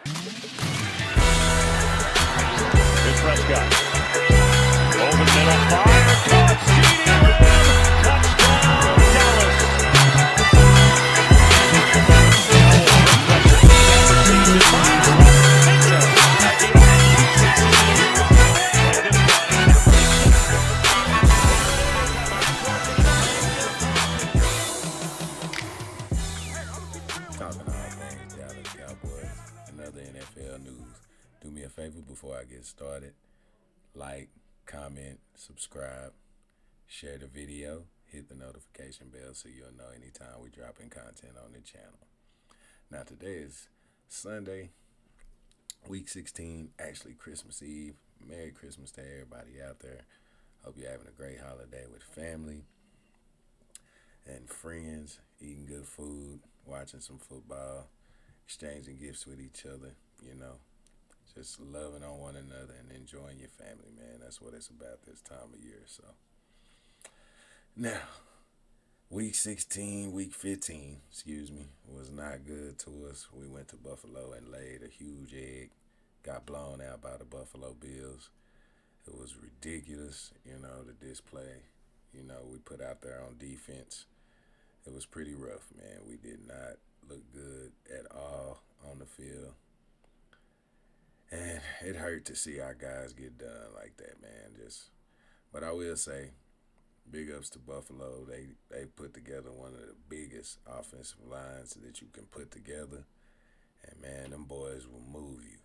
Here's Prescott. Over the middle, fire, caught, CeeDee Lamb, touchdown, Dallas. Talking all things Dallas Cowboys and other NFL news. Do me a favor before I get started. Like, comment, subscribe, share the video, hit the notification bell so you'll know anytime we dropping content on the channel. Now today is Sunday, week 16, actually Christmas Eve. Merry Christmas to everybody out there. Hope you're having a great holiday with family and friends, eating good food, watching some football, exchanging gifts with each other, just loving on one another and enjoying your family, man. That's what it's about this time of year. So now, week 15, was not good to us. We went to Buffalo and laid a huge egg, got blown out by the Buffalo Bills. It was ridiculous, the display, we put out there on defense. It was pretty rough, man. We did not look good at all on the field. And it hurt to see our guys get done like that, man. But I will say, big ups to Buffalo. They put together one of the biggest offensive lines that you can put together. And, man, them boys will move you.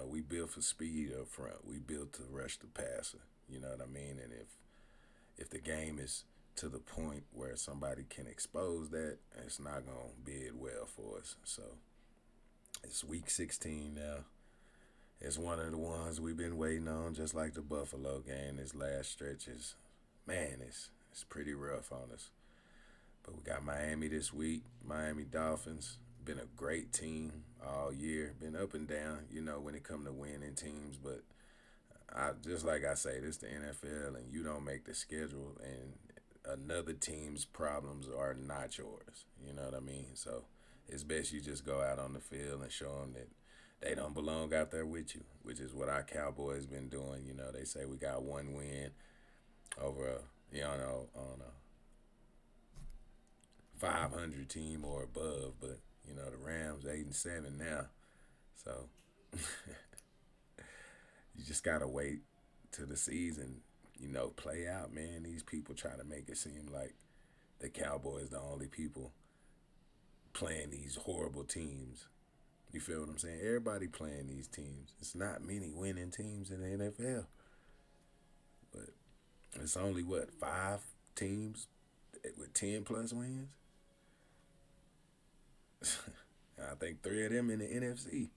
We built for speed up front. We built to rush the passer. You know what I mean? And if the game is to the point where somebody can expose that, it's not going to bid well for us. So it's week 16 now. It's one of the ones we've been waiting on, just like the Buffalo game. This last stretch is, man, it's pretty rough on us. But we got Miami this week. Miami Dolphins, been a great team all year. Been up and down, when it comes to winning teams. But just like I say, this is the NFL, and you don't make the schedule, and another team's problems are not yours. You know what I mean? So it's best you just go out on the field and show them that they don't belong out there with you, which is what our Cowboys been doing. They say we got one win over on a 500 team or above, but the Rams 8-7 now. So you just gotta wait till the season play out, man. These people try to make it seem like the Cowboys the only people playing these horrible teams. You feel what I'm saying? Everybody playing these teams. It's not many winning teams in the NFL. But it's only, 5 teams with 10-plus wins? I think 3 of them in the NFC.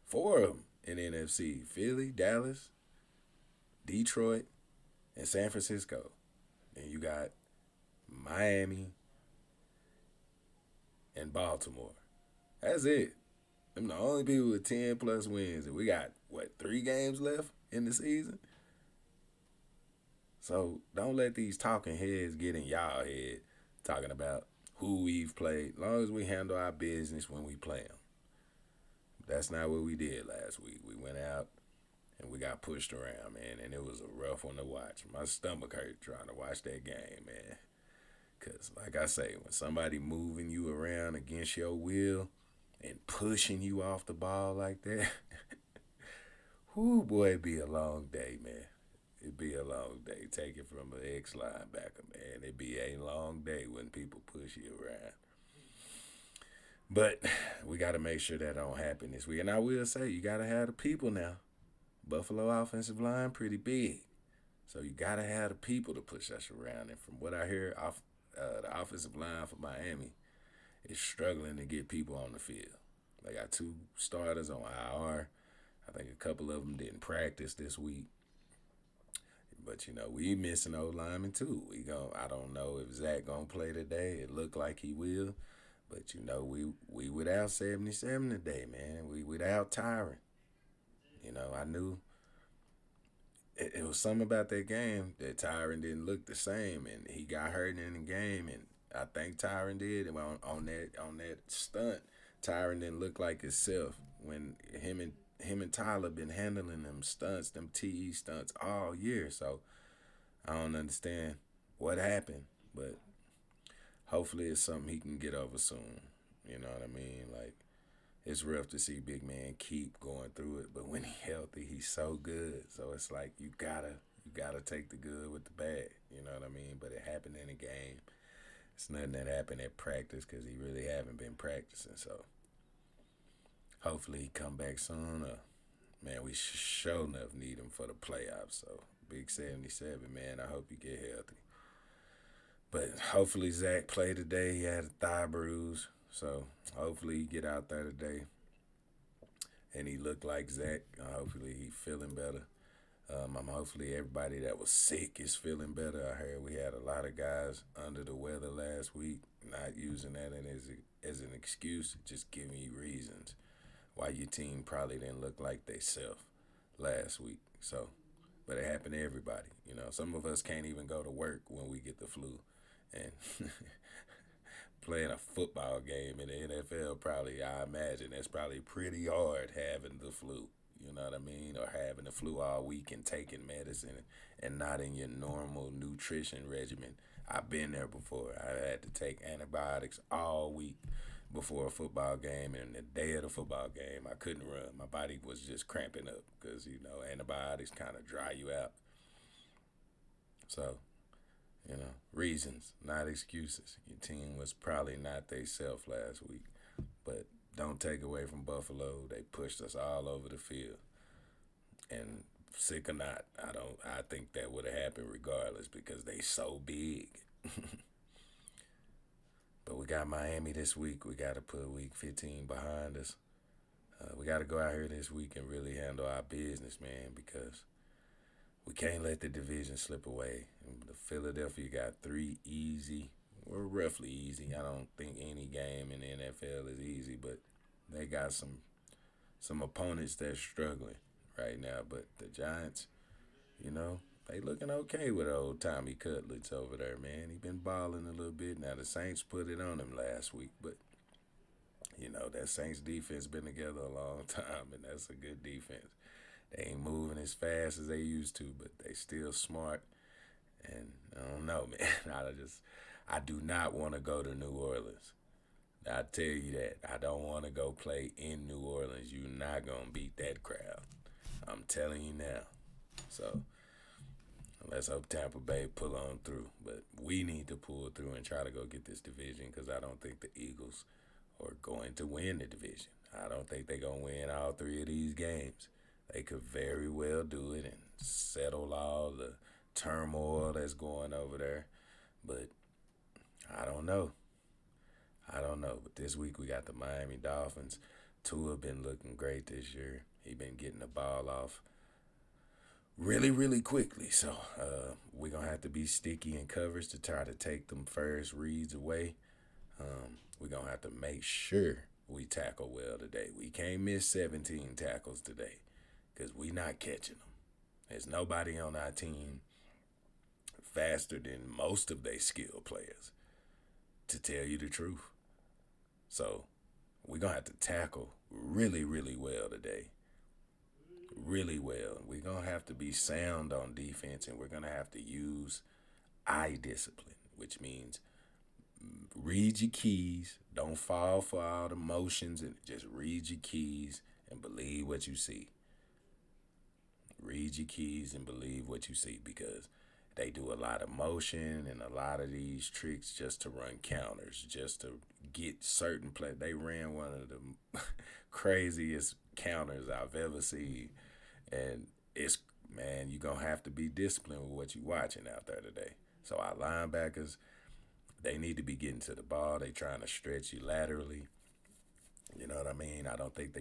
4 of them in the NFC. Philly, Dallas, Detroit, and San Francisco. And you got Miami and Baltimore. That's it. Them the only people with 10-plus wins. And we got, 3 games left in the season? So don't let these talking heads get in y'all head talking about who we've played. As long as we handle our business when we play them. That's not what we did last week. We went out and we got pushed around, man, and it was a rough one to watch. My stomach hurt trying to watch that game, man. Because, like I say, when somebody moving you around against your will and pushing you off the ball like that, whoo, boy, it'd be a long day, man. It'd be a long day. Take it from an ex-linebacker, man. It'd be a long day when people push you around. But we got to make sure that don't happen this week. And I will say, you got to have the people now. Buffalo offensive line pretty big. So you got to have the people to push us around. And from what I hear, the offensive line for Miami is struggling to get people on the field. They got 2 starters on IR. I think a couple of them didn't practice this week. But, we missing old linemen too. I don't know if Zach going to play today. It looked like he will. But, we without 77 today, man. We without Tyron. I knew it was something about that game that Tyron didn't look the same, and he got hurt in the game, and I think Tyron did on that stunt Tyron didn't look like himself when him and Tyler been handling them stunts, them TE stunts all year. So I don't understand what happened, but hopefully it's something he can get over soon. You know what I mean? Like it's rough to see big man keep going through it, but when he's healthy, he's so good. So it's like you gotta take the good with the bad. You know what I mean? But it happened in a game. It's nothing that happened at practice because he really haven't been practicing. So hopefully he come back soon. Man, we sure enough need him for the playoffs. So big 77, man. I hope you get healthy. But hopefully Zach played today. He had a thigh bruise, so hopefully he get out there today and he looked like Zach. Hopefully he feeling better. I'm hopefully everybody that was sick is feeling better. I heard we had a lot of guys under the weather last week. Not using that as an excuse, just giving you reasons why your team probably didn't look like they self last week. So, but it happened to everybody. You know, some of us can't even go to work when we get the flu, and playing a football game in the NFL probably, I imagine that's probably pretty hard having the flu. You know what I mean? Or having the flu all week and taking medicine and not in your normal nutrition regimen. I've been there before. I had to take antibiotics all week before a football game, and the day of the football game, I couldn't run. My body was just cramping up because, antibiotics kind of dry you out. So, reasons, not excuses. Your team was probably not they self last week, but don't take away from Buffalo. They pushed us all over the field, and sick or not, I think that would have happened regardless because they so big. But we got Miami this week. We got to put week 15 behind us. We got to go out here this week and really handle our business, man, because we can't let the division slip away. The Philadelphia got 3 easy, or roughly easy. I don't think any game in the NFL is easy, but they got some opponents that's struggling right now. But the Giants, they looking okay with old Tommy Cutlets over there, man. He been balling a little bit. Now the Saints put it on him last week, but that Saints defense been together a long time, and that's a good defense. They ain't moving as fast as they used to, but they still smart. And I don't know, man. I do not want to go to New Orleans. I tell you that. I don't want to go play in New Orleans. You're not going to beat that crowd. I'm telling you now. So let's hope Tampa Bay pull on through. But we need to pull through and try to go get this division because I don't think the Eagles are going to win the division. I don't think they're going to win all 3 of these games. They could very well do it and settle all the turmoil that's going over there. But I don't know. But this week we got the Miami Dolphins. Tua been looking great this year. He been getting the ball off really, really quickly. So we're going to have to be sticky in coverage to try to take them first reads away. We're going to have to make sure we tackle well today. We can't miss 17 tackles today because we not catching them. There's nobody on our team faster than most of their skilled players, to tell you the truth. So we're going to have to tackle really, really well today. Really well. We're going to have to be sound on defense, and we're going to have to use eye discipline, which means read your keys. Don't fall for all the motions, and just read your keys and believe what you see. Read your keys and believe what you see because they do a lot of motion and a lot of these tricks just to run counters, just to get certain play. They ran one of the craziest counters I've ever seen. And you're going to have to be disciplined with what you're watching out there today. So our linebackers, they need to be getting to the ball. They trying to stretch you laterally. You know what I mean? I don't think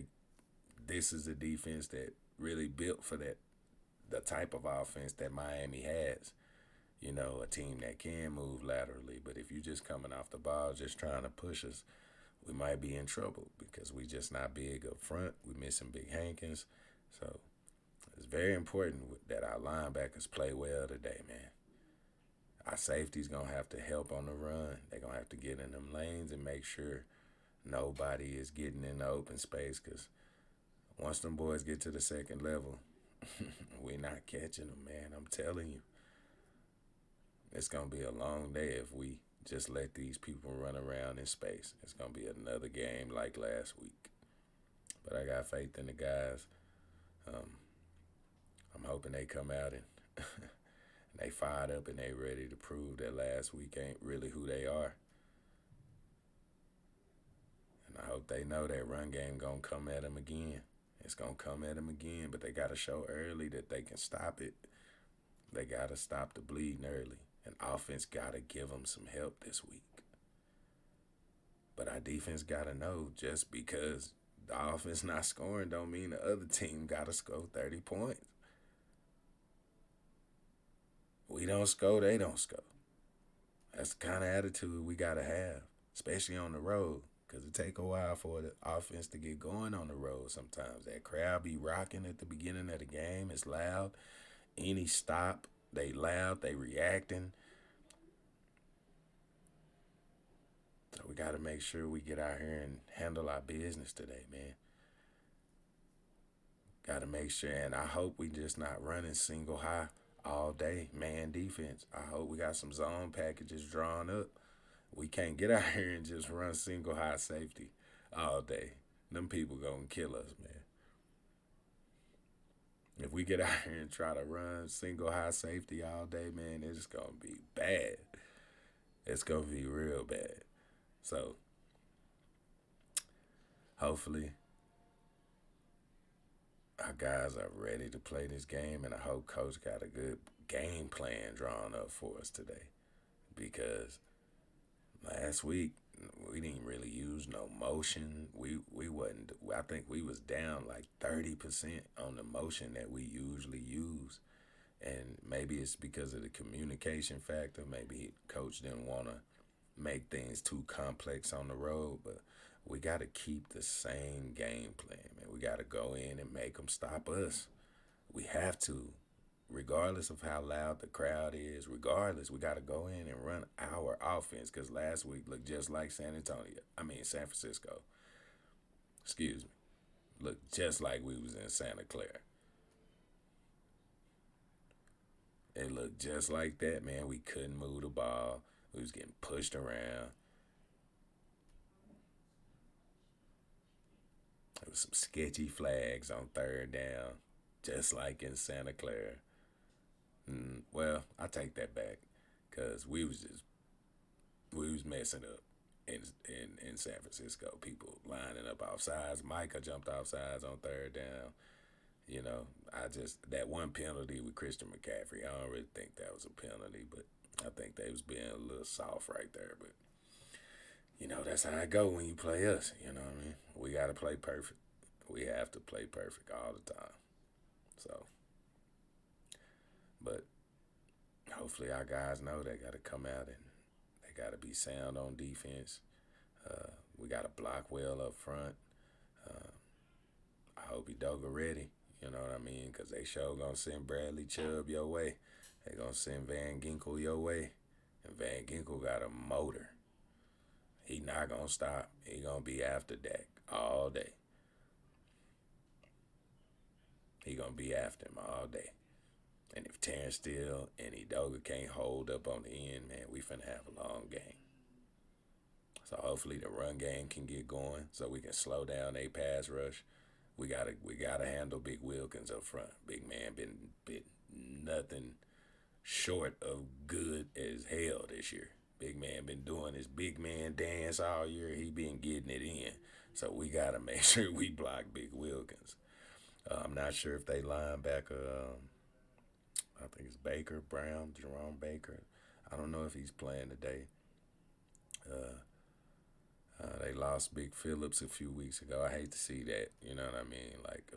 this is a defense that really built for that, the type of offense that Miami has. A team that can move laterally. But if you're just coming off the ball, just trying to push us, we might be in trouble because we just not big up front. We missing Big Hankins. So it's very important that our linebackers play well today, man. Our safety's going to have to help on the run. They're going to have to get in them lanes and make sure Nobody is getting in the open space because once them boys get to the second level, we not catching them, man. I'm telling you, it's gonna be a long day if we just let these people run around in space. It's gonna be another game like last week. But I got faith in the guys. Um, I'm hoping they come out and they fired up and they ready to prove that last week ain't really who they are. And I hope they know that run game gonna come at them again. It's gonna come at them again, but they gotta show early that they can stop it. They gotta stop the bleeding early. And offense gotta give them some help this week. But our defense gotta know just because the offense not scoring don't mean the other team gotta score 30 points. We don't score, they don't score. That's the kind of attitude we gotta have, especially on the road, because it take a while for the offense to get going on the road. Sometimes that crowd be rocking at the beginning of the game. It's loud. Any stop, they loud. They reacting. So we gotta make sure we get out here and handle our business today, man. Gotta make sure, and I hope we just not running single high all day, man defense. I hope we got some zone packages drawn up. We can't get out here and just run single high safety all day. Them people gonna kill us, man. If we get out here and try to run single high safety all day, man, it's gonna be bad. It's gonna be real bad. So hopefully our guys are ready to play this game, and I hope Coach got a good game plan drawn up for us today because last week we didn't really use no motion. We wasn't. I think we was down like 30% on the motion that we usually use, and maybe it's because of the communication factor. Maybe Coach didn't want to make things too complex on the road, but we got to keep the same game plan, man. We got to go in and make them stop us. We have to, regardless of how loud the crowd is, regardless, we got to go in and run our offense because last week looked just like San Francisco. Excuse me. Looked just like we was in Santa Clara. It looked just like that, man. We couldn't move the ball. We was getting pushed around. There was some sketchy flags on third down, just like in Santa Clara. Well, I take that back, cause we was messing up in San Francisco. People lining up off sides. Micah jumped off sides on third down. You know, that one penalty with Christian McCaffrey, I don't really think that was a penalty, but I think they was being a little soft right there. But that's how it go when you play us. You know what I mean? We gotta play perfect. We have to play perfect all the time. So, but hopefully our guys know they gotta come out and they gotta be sound on defense. We gotta block well up front. I hope Udoka ready. You know what I mean? Because they sure gonna send Bradley Chubb your way. They gonna send Van Ginkel your way. And Van Ginkel got a motor. He not gonna stop. He gonna be after Dak all day. He gonna be after him all day. And if Terrence Steele and Udoka can't hold up on the end, man, we finna have a long game. So hopefully the run game can get going so we can slow down a pass rush. We gotta handle Big Wilkins up front. Big man been nothing short of good as hell this year. Big man been doing his big man dance all year. He been getting it in. So we gotta make sure we block Big Wilkins. I'm not sure if they linebacker. I think it's Jerome Baker. I don't know if he's playing today. They lost Big Phillips a few weeks ago. I hate to see that. You know what I mean? Like,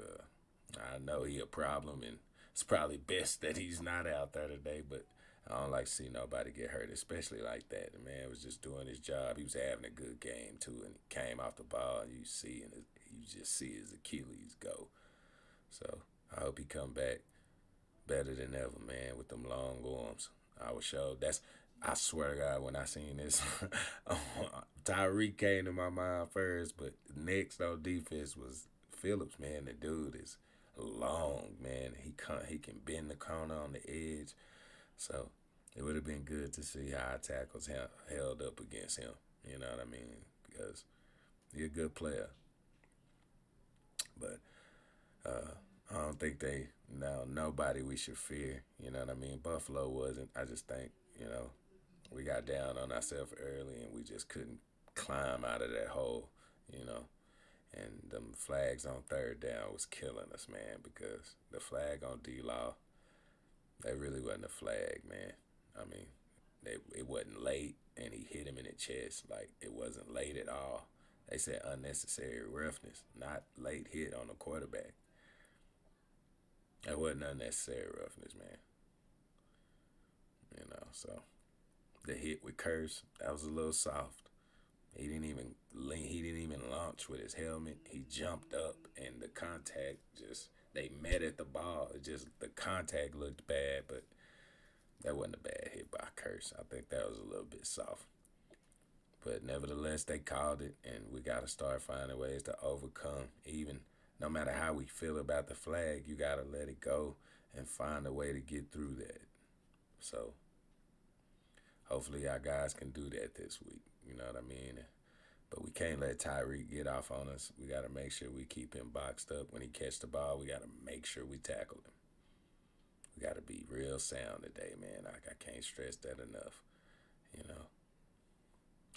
I know he a problem, and it's probably best that he's not out there today. But I don't like to see nobody get hurt, especially like that. The man was just doing his job. He was having a good game too, and he came off the ball, and you just see his Achilles go. So I hope he come back better than ever, man, with them long arms. I swear to God, when I seen this, Tyreek came to my mind first, but next on defense was Phillips. Man, the dude is long, man. He can bend the corner on the edge. So it would have been good to see how our tackles held up against him. You know what I mean? Because he's a good player, but I don't think nobody we should fear. You know what I mean? Buffalo wasn't. I just think we got down on ourselves early and we just couldn't climb out of that hole. You know, and them flags on third down was killing us, man. Because the flag on D-Law, that really wasn't a flag, man. I mean, it wasn't late, and he hit him in the chest. Like, it wasn't late at all. They said unnecessary roughness, not late hit on the quarterback. That wasn't unnecessary roughness, man. So the hit with Curse, that was a little soft. He didn't even lean. He didn't even launch with his helmet. He jumped up, and the contact just they met at the ball. It just the contact looked bad, but that wasn't a bad hit by Curse. I think that was a little bit soft. But nevertheless, they called it, and we got to start finding ways to overcome. Even no matter how we feel about the flag, you got to let it go and find a way to get through that. So hopefully our guys can do that this week. You know what I mean? But we can't let Tyreek get off on us. We got to make sure we keep him boxed up. When he catch the ball, we got to make sure we tackle him. We got to be real sound today, man. I can't stress that enough. You know,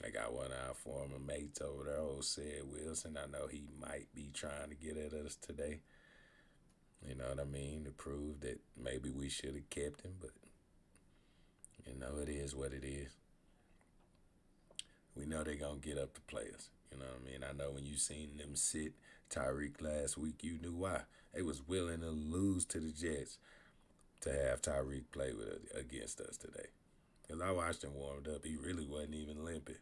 I got one of our former mates over there, old Sid Wilson. I know he might be trying to get at us today. You know what I mean? To prove that maybe we should have kept him, but it is what it is. We know they're going to get up to players. You know what I mean? I know when you seen them sit Tyreek last week, you knew why. They was willing to lose to the Jets to have Tyreek play against us today. Because I watched him warmed up. He really wasn't even limping.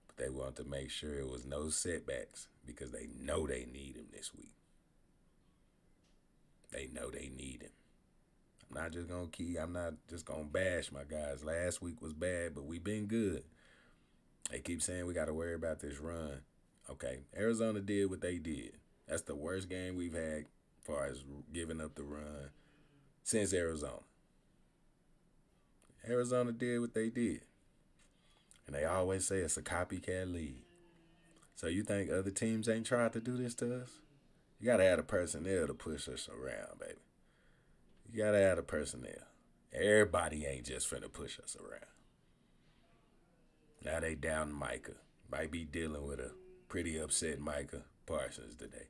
But they wanted to make sure it was no setbacks because they know they need him this week. They know they need him. I'm not just gonna bash my guys. Last week was bad, but we been good. They keep saying we got to worry about this run. Okay, Arizona did what they did. That's the worst game we've had as far as giving up the run since Arizona. Arizona did what they did. And they always say it's a copycat league. So you think other teams ain't tried to do this to us? You got to have the personnel to push us around, baby. You got to have the personnel. Everybody ain't just finna push us around. Now they down Micah. Might be dealing with a pretty upset Micah Parsons today.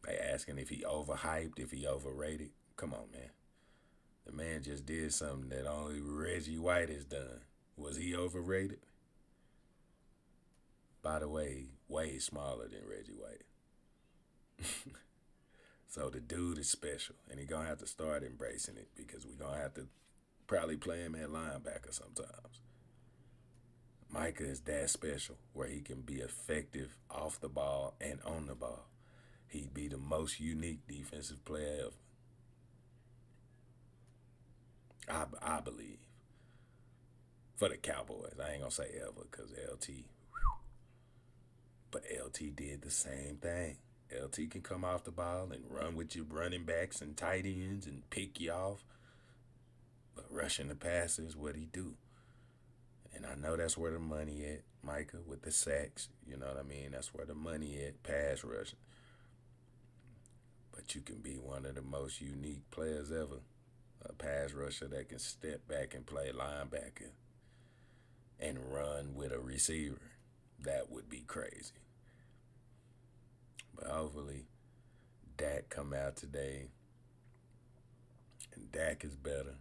They asking if he overhyped, if he overrated. Come on, man. The man just did something that only Reggie White has done. Was he overrated? By the way, way smaller than Reggie White. So the dude is special, and he going to have to start embracing it because we going to have to probably play him at linebacker sometimes. Micah is that special where he can be effective off the ball and on the ball. He'd be the most unique defensive player ever. I believe. For the Cowboys. I ain't going to say ever because LT. But LT did the same thing. LT can come off the ball and run with your running backs and tight ends and pick you off. But rushing the passer is what he do. And I know that's where the money at, Micah, with the sacks. You know what I mean? That's where the money at, pass rushing. But you can be one of the most unique players ever. A pass rusher that can step back and play linebacker and run with a receiver. That would be crazy. But hopefully, Dak come out today, and Dak is better.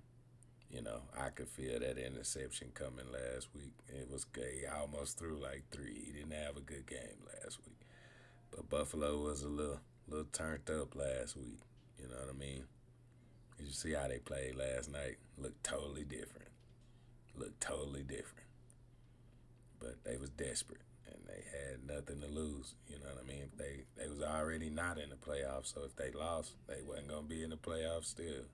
I could feel that interception coming last week. It was good. He almost threw like 3. He didn't have a good game last week. But Buffalo was a little turned up last week. You know what I mean? You see how they played last night? Looked totally different. But they was desperate, and they had nothing to lose. You know what I mean? They was already not in the playoffs, so if they lost, they wasn't going to be in the playoffs still.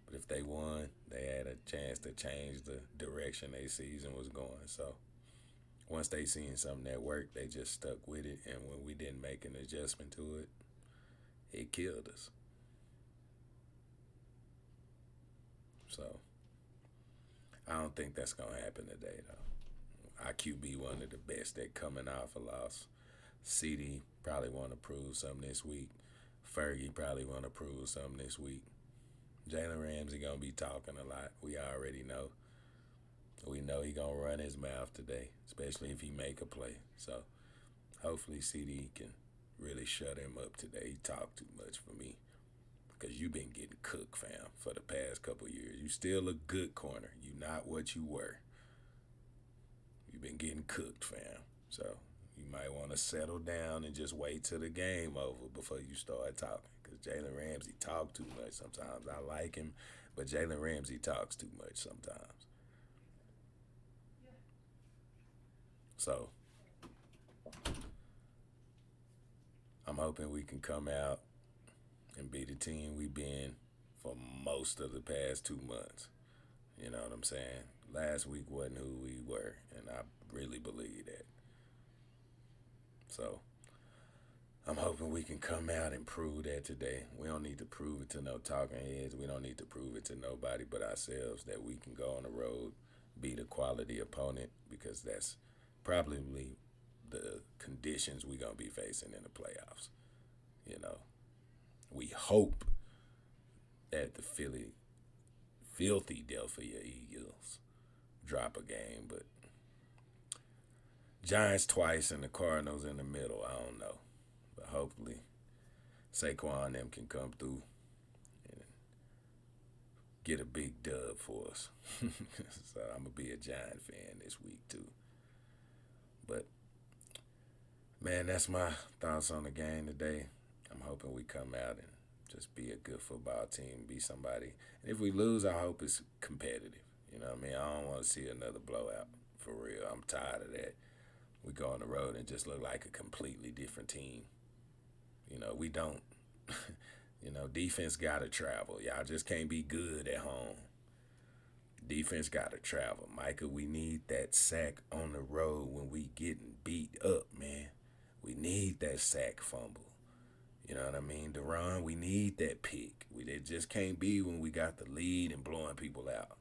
But if they won, they had a chance to change the direction their season was going. So once they seen something that worked, they just stuck with it. And when we didn't make an adjustment to it, it killed us. So I don't think that's gonna happen today, though. Our QB one of the best. They coming off a loss. CD probably want to prove something this week. Fergie probably want to prove something this week. Jalen Ramsey gonna be talking a lot. We already know. We know he gonna run his mouth today, especially if he make a play. So hopefully CD can really shut him up today. He talked too much for me because you been getting cooked, fam, for the past couple years. You still a good corner. You not what you were. You been getting cooked, fam. So you might want to settle down and just wait till the game over before you start talking. Because Jalen Ramsey talk too much sometimes. I like him, but Jalen Ramsey talks too much sometimes. So I'm hoping we can come out and be the team we've been for most of the past 2 months. You know what I'm saying? Last week wasn't who we were, and I really believe that. So I'm hoping we can come out and prove that today. We don't need to prove it to no talking heads. We don't need to prove it to nobody but ourselves that we can go on the road, beat a quality opponent, because that's probably the conditions we're going to be facing in the playoffs. You know, we hope that the filthy Philadelphia Eagles drop a game, but Giants twice and the Cardinals in the middle, I don't know. But hopefully Saquon and them can come through and get a big dub for us. So I'm going to be a Giant fan this week too. But, man, that's my thoughts on the game today. I'm hoping we come out and just be a good football team, be somebody. And if we lose, I hope it's competitive. You know what I mean? I don't want to see another blowout, for real. I'm tired of that. We go on the road and just look like a completely different team. You know, we don't. You know, defense got to travel. Y'all just can't be good at home. Defense got to travel. Micah, we need that sack on the road when we getting beat up, man. We need that sack fumble. You know what I mean? Deron, we need that pick. It just can't be when we got the lead and blowing people out.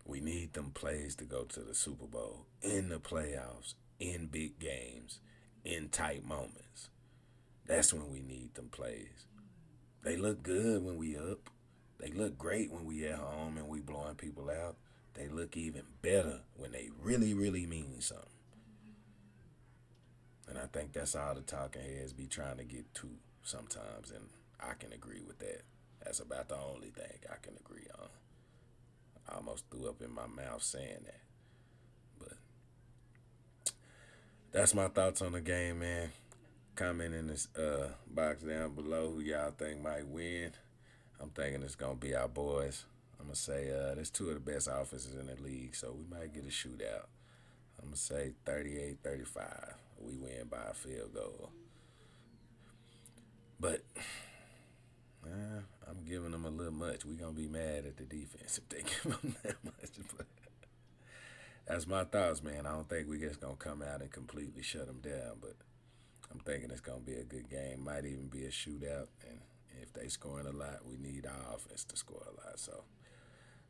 We need them plays to go to the Super Bowl, in the playoffs, in big games, in tight moments. That's when we need them plays. They look good when we up. They look great when we at home and we blowing people out. They look even better when they really, really mean something. And I think that's all the talking heads be trying to get to sometimes, and I can agree with that. That's about the only thing I can agree on. I almost threw up in my mouth saying that. But that's my thoughts on the game, man. Comment in this box down below who y'all think might win. I'm thinking it's going to be our boys. I'm going to say there's two of the best offenses in the league, so we might get a shootout. I'm going to say 38-35. We win by a field goal. But I'm giving them a little much. We're going to be mad at the defense if they give them that much. But that's my thoughts, man. I don't think we just going to come out and completely shut them down, but I'm thinking it's going to be a good game. Might even be a shootout, and if they scoring a lot, we need our offense to score a lot. So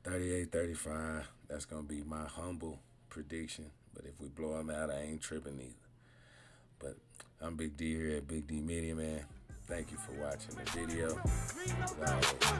38-35, that's going to be my humble prediction. But if we blow them out, I ain't tripping either. But I'm Big D here at Big D Media, man. Thank you for watching the video. As always,